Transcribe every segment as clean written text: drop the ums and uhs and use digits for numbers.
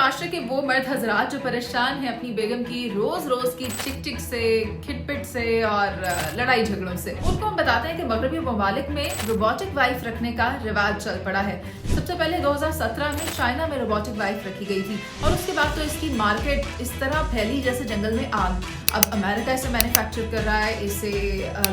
माशरे के वो मर्द हजरात जो परेशान हैं अपनी बेगम की रोज रोज की चिक चिक से, खिटपिट से और लड़ाई झगड़ों से, उनको हम बताते हैं कि मगरबी ममालिक में रोबोटिक वाइफ रखने का रिवाज चल पड़ा है। सबसे पहले 2017 में चाइना में रोबोटिक वाइफ रखी गई थी और उसके बाद तो इसकी मार्केट इस तरह फैली जैसे जंगल में आग। अब अमेरिका इसे मैन्युफैक्चर कर रहा है, इसे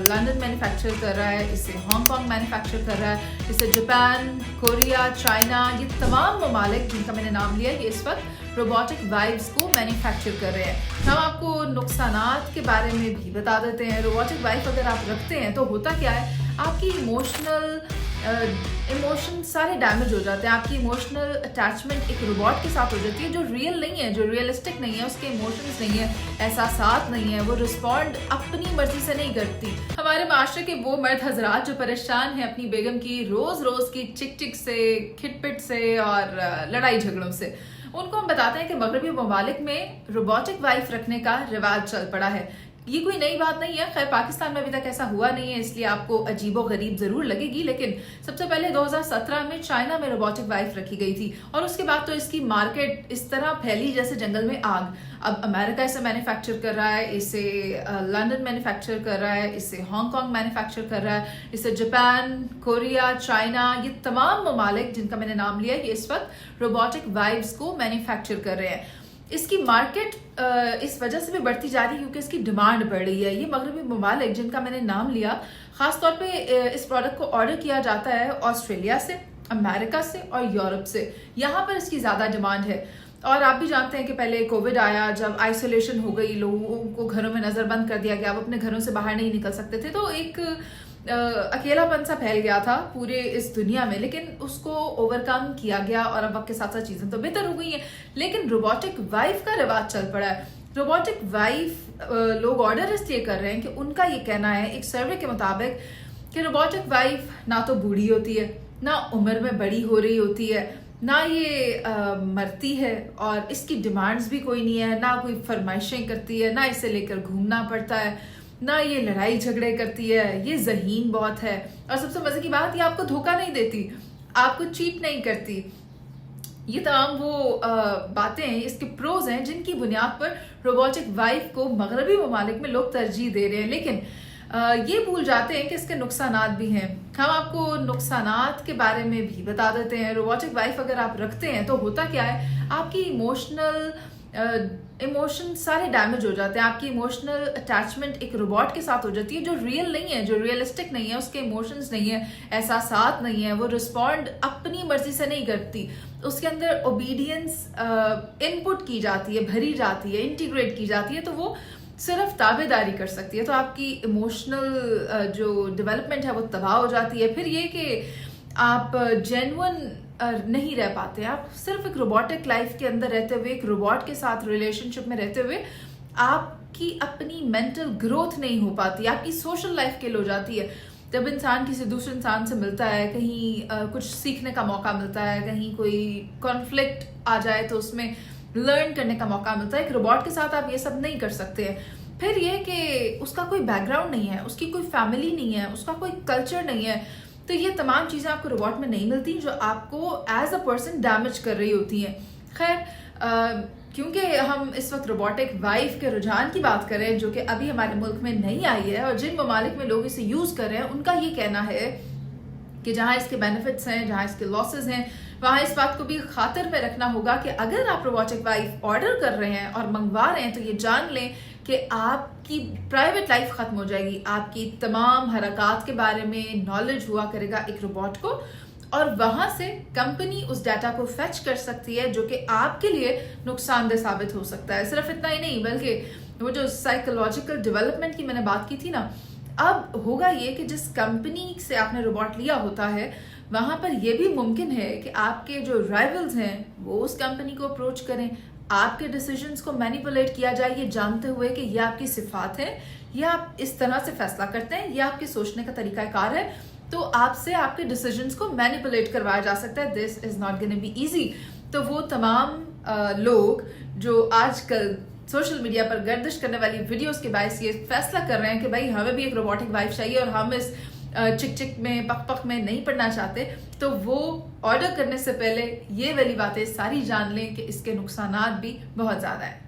लंदन मैन्युफैक्चर कर रहा है, इसे हांगकांग मैन्युफैक्चर कर रहा है, इसे जापान, कोरिया, चाइना, ये तमाम ममालिक जिनका मैंने नाम लिया ये इस वक्त रोबोटिक वाइफ्स को मैन्युफैक्चर कर रहे हैं। हम आपको नुकसानात के बारे में भी बता देते हैं। रोबोटिक वाइफ अगर आप रखते हैं तो होता क्या है, आपकी इमोशन सारे डैमेज हो जाते हैं। आपकी इमोशनल अटैचमेंट एक रोबोट के साथ हो जाती है जो रियल नहीं है, जो रियलिस्टिक नहीं है, उसके इमोशंस नहीं है, एहसासात नहीं है, वो रिस्पॉन्ड अपनी मर्जी से नहीं करती। हमारे माशरे के वो मर्द हजरात जो परेशान हैं अपनी बेगम की रोज रोज की चिक चिक से, खिटपिट से और लड़ाई झगड़ों से, उनको हम बताते हैं कि मगरबी ममालिक में रोबोटिक वाइफ रखने का रिवाज चल पड़ा है। ये कोई नई बात नहीं है, खैर पाकिस्तान में अभी तक ऐसा हुआ नहीं है, इसलिए आपको अजीबो गरीब जरूर लगेगी। लेकिन सबसे पहले 2017 में चाइना में रोबोटिक वाइफ रखी गई थी और उसके बाद तो इसकी मार्केट इस तरह फैली जैसे जंगल में आग। अब अमेरिका इसे मैन्युफैक्चर कर रहा है, इसे लंदन मैन्युफैक्चर कर रहा है, इसे हांगकांग मैन्युफैक्चर कर रहा है, इसे जापान, कोरिया, चाइना, ये तमाम ममालिक जिनका मैंने नाम लिया ये इस वक्त रोबोटिक वाइफ्स को मैन्युफैक्चर कर रहे हैं। इसकी मार्केट इस वजह से भी बढ़ती जा रही है क्योंकि इसकी डिमांड बढ़ रही है। ये मगरबी ममालिक जिनका मैंने नाम लिया, खास तौर पे इस प्रोडक्ट को ऑर्डर किया जाता है ऑस्ट्रेलिया से, अमेरिका से और यूरोप से। यहाँ पर इसकी ज़्यादा डिमांड है। और आप भी जानते हैं कि पहले कोविड आया, जब आइसोलेशन हो गई, लोगों को घरों में नज़रबंद कर दिया गया, अब अपने घरों से बाहर नहीं निकल सकते थे, तो एक अकेलापन सा फैल गया था पूरे इस दुनिया में। लेकिन उसको ओवरकम किया गया और अब वक्त के साथ साथ चीज़ें तो बेहतर हो गई हैं। लेकिन रोबोटिक वाइफ का रिवाज चल पड़ा है। रोबोटिक वाइफ लोग ऑर्डर इसलिए कर रहे हैं कि उनका ये कहना है एक सर्वे के मुताबिक कि रोबोटिक वाइफ ना तो बूढ़ी होती है, ना उम्र में बड़ी हो रही होती है, ना ये मरती है और इसकी डिमांड्स भी कोई नहीं है, ना कोई फरमाइशें करती है, ना इसे लेकर घूमना पड़ता है, ना ये लड़ाई झगड़े करती है, ये ज़हीन बहुत है। और सबसे मजे की बात, ये आपको धोखा नहीं देती, आपको चीट नहीं करती। ये तमाम वो बातें हैं, इसके प्रोज हैं जिनकी बुनियाद पर रोबोटिक वाइफ को मगरबी ममालिक में लोग तरजीह दे रहे हैं। लेकिन ये भूल जाते हैं कि इसके नुकसानात भी हैं। हम आपको नुकसानात के बारे में भी बता देते हैं। रोबोटिक वाइफ अगर आप रखते हैं तो होता क्या है, आपकी इमोशन सारे डैमेज हो जाते हैं। आपकी इमोशनल अटैचमेंट एक रोबोट के साथ हो जाती है जो रियल नहीं है, जो रियलिस्टिक नहीं है, उसके इमोशंस नहीं है, एहसासात नहीं है, वो रिस्पॉन्ड अपनी मर्जी से नहीं करती। उसके अंदर ओबीडियंस इनपुट की जाती है, भरी जाती है, इंटीग्रेट की जाती है, तो वो सिर्फ ताबेदारी कर सकती है। तो आपकी इमोशनल जो डेवलपमेंट है वो तबाह हो जाती है। फिर ये कि आप जेन्युइन नहीं रह पाते। आप सिर्फ एक रोबोटिक लाइफ के अंदर रहते हुए, एक रोबोट के साथ रिलेशनशिप में रहते हुए आपकी अपनी मेंटल ग्रोथ नहीं हो पाती, आपकी सोशल लाइफ किल हो जाती है। जब इंसान किसी दूसरे इंसान से मिलता है, कहीं कुछ सीखने का मौका मिलता है, कहीं कोई कॉन्फ्लिक्ट आ जाए तो उसमें लर्न करने का मौका मिलता है। एक रोबोट के साथ आप ये सब नहीं कर सकते हैं। फिर ये कि उसका कोई बैकग्राउंड नहीं है, उसकी कोई फैमिली नहीं है, उसका कोई कल्चर नहीं है, तो ये तमाम चीज़ें आपको रोबोट में नहीं मिलती जो आपको एज अ पर्सन डैमेज कर रही होती हैं। खैर क्योंकि हम इस वक्त रोबोटिक वाइफ के रुझान की बात करें जो कि अभी हमारे मुल्क में नहीं आई है और जिन ममालिक में लोग इसे यूज़ कर रहे हैं, उनका ये कहना है कि जहाँ इसके बेनिफिट्स हैं, जहाँ इसके लॉसेस हैं, वहाँ इस बात को भी खातिर में रखना होगा कि अगर आप रोबोटिक वाइफ ऑर्डर कर रहे हैं और मंगवा रहे हैं तो ये जान लें कि आपकी प्राइवेट लाइफ ख़त्म हो जाएगी। आपकी तमाम हरकत के बारे में नॉलेज हुआ करेगा एक रोबोट को, और वहाँ से कंपनी उस डाटा को फेच कर सकती है जो कि आपके लिए नुकसानदेह साबित हो सकता है। सिर्फ इतना ही नहीं, बल्कि वो जो साइकोलॉजिकल डेवलपमेंट की मैंने बात की थी ना, अब होगा ये कि जिस कंपनी से आपने रोबोट लिया होता है वहाँ पर यह भी मुमकिन है कि आपके जो राइवल्स हैं वो उस कंपनी को अप्रोच करें, आपके डिसीजंस को मैनिपुलेट किया जाए ये जानते हुए कि ये आपकी सिफात है, ये आप इस तरह से फैसला करते हैं, ये आपके सोचने का तरीकाकार है, तो आपसे आपके डिसीजंस को मैनिपुलेट करवाया जा सकता है। This is not gonna be easy. तो वो तमाम लोग जो आजकल सोशल मीडिया पर गर्दिश करने वाली वीडियोस के बायस ये फैसला कर रहे हैं कि भाई हमें भी एक रोबोटिक वाइफ चाहिए और हम इस چک چک میں پک پک میں نہیں پڑھنا چاہتے تو وہ آرڈر کرنے سے پہلے یہ والی باتیں ساری جان لیں کہ اس کے نقصانات بھی بہت زیادہ ہیں.